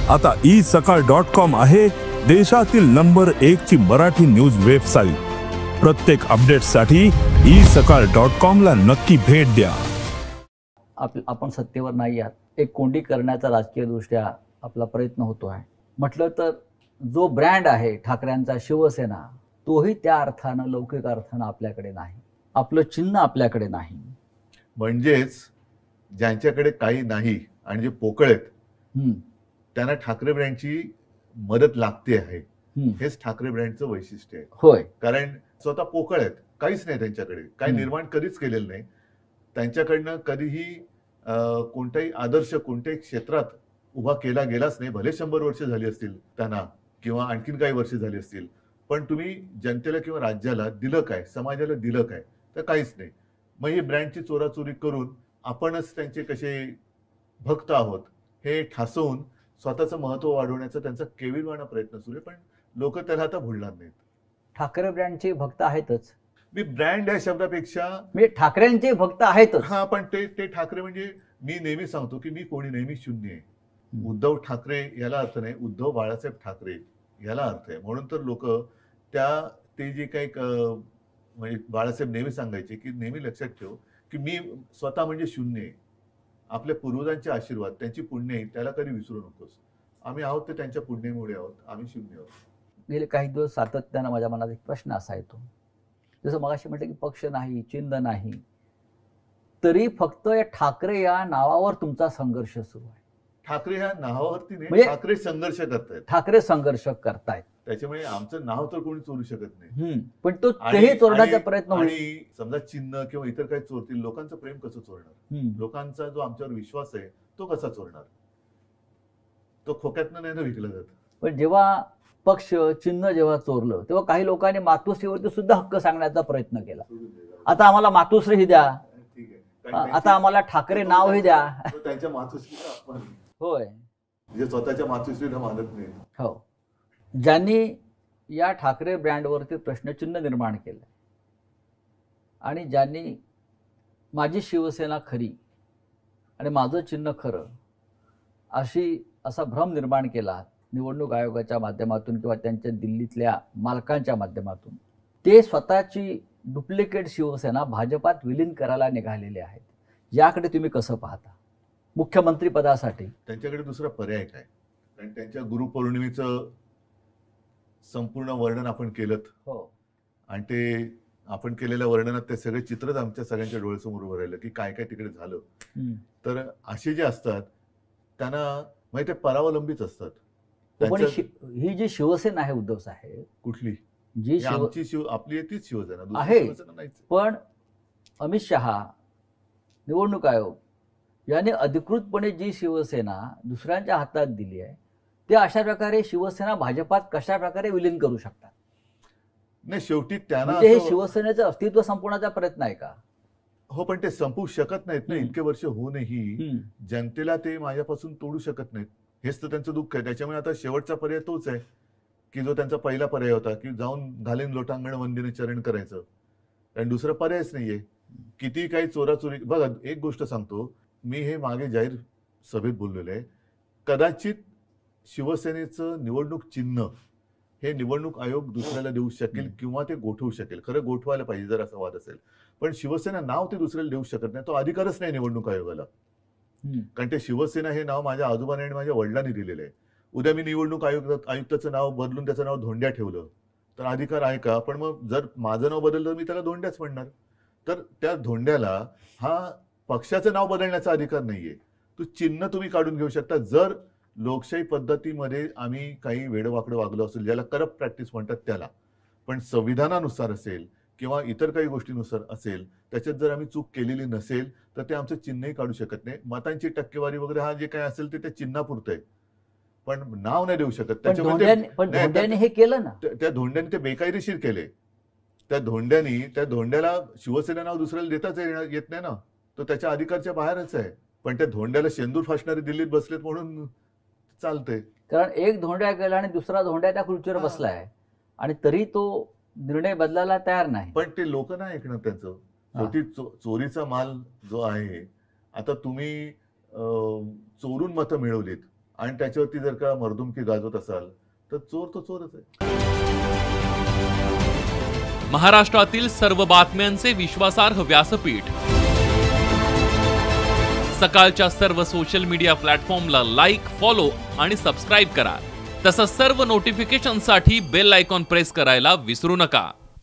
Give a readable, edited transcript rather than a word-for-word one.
आता isakal.com आहे देशातील नंबर 1 ची मराठी न्यूज वेबसाईट। प्रत्येक अपडेटसाठी isakal.com ला नक्की भेट द्या। आपण सत्तेवर नाही आहात, एक कोंडी करण्याचा राजकीय दृष्ट्या आपला प्रयत्न होतो आहे म्हटलं तर जो ब्रँड आहे ठाकरेंचा शिवसेना, तोही त्या अर्थानं लौकिक अर्थानं आपल्याकडे नाही, आपलं चिन्ह आपल्याकडे नाही। म्हणजेच ज्यांच्याकडे काही नाही आणि जे पोकळ आहेत त्यांना ठाकरे ब्रँडची मदत लागते आहे, हेच ठाकरे ब्रँडचं वैशिष्ट्य आहे। होय, कारण स्वतः पोकळ आहेत, काहीच नाही त्यांच्याकडे, काही निर्माण कधीच केलेलं नाही, त्यांच्याकडनं कधीही कोणताही आदर्श कोणत्याही क्षेत्रात उभा केला गेलाच नाही। भले 100 वर्ष झाली असतील त्यांना किंवा आणखीन काही वर्ष झाली असतील, पण तुम्ही जनतेला किंवा राज्याला दिलं काय, समाजाला दिलं काय, तर काहीच नाही। मग ही ब्रँडची चोराचोरी करून आपणच त्यांचे कसे भक्त आहोत हे ठासवून स्वतःचं महत्व वाढवण्याचा त्यांचा केविलवाणा प्रयत्न सुरू आहे, पण लोक त्याला आता भुलणार नाहीत। ठाकरे ब्रँडचे भक्त आहेतच, मी ब्रँड या शब्दापेक्षा म्हणजे ठाकरेंचे भक्त आहेतच। हा, पण ते ठाकरे म्हणजे मी नेहमी सांगतो की मी कोणी नेहमी शून्य आहे। उद्धव ठाकरे याला अर्थ नाही, उद्धव बाळासाहेब ठाकरे याला अर्थ आहे। म्हणून तर लोक ते जे काही म्हणजे बाळासाहेब नेहमी सांगायचे की नेहमी लक्षात ठेव की मी स्वतः म्हणजे शून्य आहे, आपल्या पूर्वजांचे आशीर्वाद त्यांची पुण्य आहे, त्याला कधी विसरू नकोस। आम्ही आहोत ते त्यांच्या पुण्यामुळे आहोत, आम्ही शून्य आहोत। गेले काही दिवस सातत्यानं माझ्या मनात एक प्रश्न असा येतो, जसं मगाशी म्हटलं की पक्ष नाही, चिन्ह नाही, तरी फक्त या ठाकरे या नावावर तुमचा संघर्ष सुरू आहे। ठाकरे ह्या नावावरती नाही, म्हणजे ठाकरे संघर्ष करतायत, ठाकरे संघर्ष करतायत, त्याच्यामुळे आमचं नाव तर कोणी चोरू शकत नाही। पण तो तेही चोरण्याचा प्रयत्न होईल। आणि समजा चिन्ह किंवा इतर काही चोरतील, लोकांचं प्रेम कसं चोरणार, लोकांचा जो आमच्यावर विश्वास आहे तो कसा चोरणार, तो खोक्यातनं नाही ना विकला जात। पण जेव्हा पक्ष चिन्ह जेव्हा चोरलं तेव्हा काही लोकांनी मातोश्रीवरती सुद्धा हक्क सांगण्याचा प्रयत्न केला, आता आम्हाला मातोश्री ही द्या, आता आम्हाला ठाकरे नाव ही द्या। त्यांच्या मातोश्रीला अपमान होय, जे स्वतःच्या मातोश्रीला मानत नाही। हो, ज्यांनी या ठाकरे ब्रँडवरती प्रश्नचिन्ह निर्माण केलं आणि ज्यांनी माझी शिवसेना खरी आणि माझं चिन्ह खरं असा भ्रम निर्माण केला निवडणूक आयोगाच्या माध्यमातून किंवा त्यांच्या दिल्लीतल्या मालकांच्या माध्यमातून, ते स्वतःची डुप्लिकेट शिवसेना भाजपात विलीन करायला निघालेले आहेत। याकडे तुम्ही कसं पाहता? मुख्यमंत्री पदासाठी त्यांच्याकडे दुसरा पर्याय काय? कारण त्यांच्या गुरुपौर्णिमेचं संपूर्ण वर्णन आपण केलं, हो, आणि ते आपण केलेल्या वर्णनात ते सगळे चित्रच आमच्या सगळ्यांच्या डोळ्यासमोर उभं राहिलं की काय काय तिकडे झालं। तर असे जे असतात त्यांना माहिती परावलंबीच असतात। ही जी शिवसेना आहे उद्धव साहेब, कुठली जी आमची आपली तीच शिवसेना आहे, पण अमित शहा, निवडणूक आयोग याने अधिकृतपणे जी शिवसेना दुसऱ्यांच्या हातात दिली आहे, ते अशा प्रकारे शिवसेना भाजपात कशा प्रकारे विलीन करू शकतात? नाही, शेवटी त्यांना हे शिवसेनेचं अस्तित्व संपवण्याचा प्रयत्न आहे का? हो, पण ते संपवू शकत नाहीत ना, इतके वर्ष होऊनही जनतेला ते माझ्यापासून तोडू शकत नाहीत, हेच तर त्यांचं दुःख आहे। त्याच्यामुळे आता शेवटचा पर्याय तोच आहे की जो त्यांचा पहिला पर्याय होता की जाऊन घालीन लोटांगण वंदीने चरण करायचं, कारण दुसरा पर्यायच नाहीये। किती काही चोराचोरी, बघा एक गोष्ट सांगतो, मी हे मागे जाहीर सभेत बोललेलं आहे, कदाचित शिवसेनेचं निवडणूक चिन्ह हे निवडणूक आयोग दुसऱ्याला देऊ शकेल किंवा ते गोठवू शकेल, खरं गोठवायला पाहिजे जर असा वाद असेल, पण शिवसेना नाव ते दुसऱ्याला देऊ शकत नाही, तो अधिकारच नाही निवडणूक आयोगाला। कारण ते शिवसेना हे नाव माझ्या आजोबाने आणि माझ्या वडिलांनी दिलेलं आहे। उद्या मी निवडणूक आयुक्ताचं नाव बदलून त्याचं नाव धोंड्या ठेवलं तर अधिकार आहे का? पण मग जर माझं नाव बदललं तर मी त्याला धोंड्याच म्हणणार, तर त्या धोंड्याला हा पक्षाचं नाव बदलण्याचा अधिकार नाहीये। तो चिन्ह तुम्ही काढून घेऊ शकता जर लोकशाही पद्धतीमध्ये आम्ही काही वेडवाकडं वागलो असेल, ज्याला करप्ट प्रॅक्टिस म्हणतात त्याला, पण संविधानानुसार असेल किंवा इतर काही गोष्टीनुसार असेल, त्याच्यात जर आम्ही चूक केलेली नसेल तर ते आमचं चिन्हही काढू शकत नाही। मतांची टक्केवारी वगैरे हा जे काही असेल ते त्या चिन्हापुरतं आहे, पण नाव नाही देऊ शकत। त्याच्यामुळे हे केलं ना, त्या धोंड्याने ते बेकायदेशीर केले। त्या धोंड्याला शिवसेना नाव दुसऱ्याला देताच येत नाही ना, तो त्याच्या अधिकारच्या बाहेरच आहे, पण त्या धोंड्याला शेंदूर फासणारे दिल्लीत बसलेत म्हणून चालतंय। कारण एक धोंड्या गेला आणि दुसरा धोंड्या त्या खुर्चीवर बसलाय आणि तरी तो निर्णय बदलायला तयार नाही। पण ते लोक नाही ऐकणार त्यांचं, शेवटी चोरीचा माल जो आहे, आता तुम्ही चोरून मतं मिळवलीत, आणि त्याच्यावरती जर का मर्दुमकी गाजवत असाल तर चोर तो चोरच आहे. महाराष्ट्रातील सर्व बातम्यांचे विश्वासार्ह व्यासपीठ. सकाळच्या सर्व सोशल मीडिया प्लॅटफॉर्मला लाईक, फॉलो आणि सबस्क्राईब करा. तसंच सर्व नोटिफिकेशनसाठी बेल आयकॉन प्रेस करायला विसरू नका.